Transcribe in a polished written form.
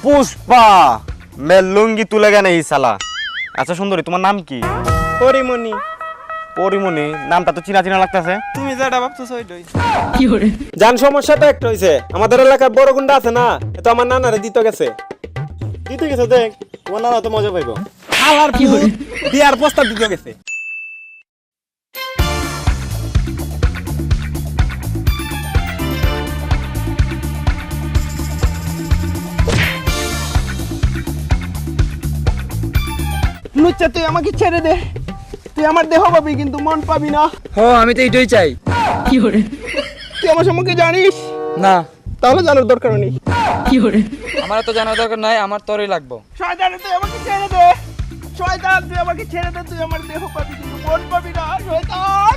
পুষ্পা মে লুঙ্গি তুলে গেনে ই সালা। আচ্ছা সুন্দরী, তোমার নাম কি? পরিমণি। পরিমণি, নামটা তো চিনা চিনা লাগতেছে। তুমি যেটা ভাবতেছো ওইটাই। জান সমস্যা তো একটা হইছে, আমাদের এলাকার বড় গুন্ডা আছে না, তো আমার নানারে দিতে গেছে। দেখ, তোমার নানা তো মজা পাইব। আলার বিয়ার প্রস্তাব দিতে গেছে। লুচ্চা, তুই আমাকে ছেড়ে দে। তুই আমার দেহ পাবি কিন্তু মন পাবি না। আমি তো এইটাই চাই। তুই আমার সম্পর্কে জানিস না, তাহলে জানার দরকার নেই। আমার তো জানার দরকার নাই, আমার তোরই লাগবো। শয়তান, তুই আমাকে ছেড়ে দে। শয়তান, তুই আমাকে ছেড়ে দে। তুই আমার দেহ পাবি কিন্তু মন পাবি না। শয়তান।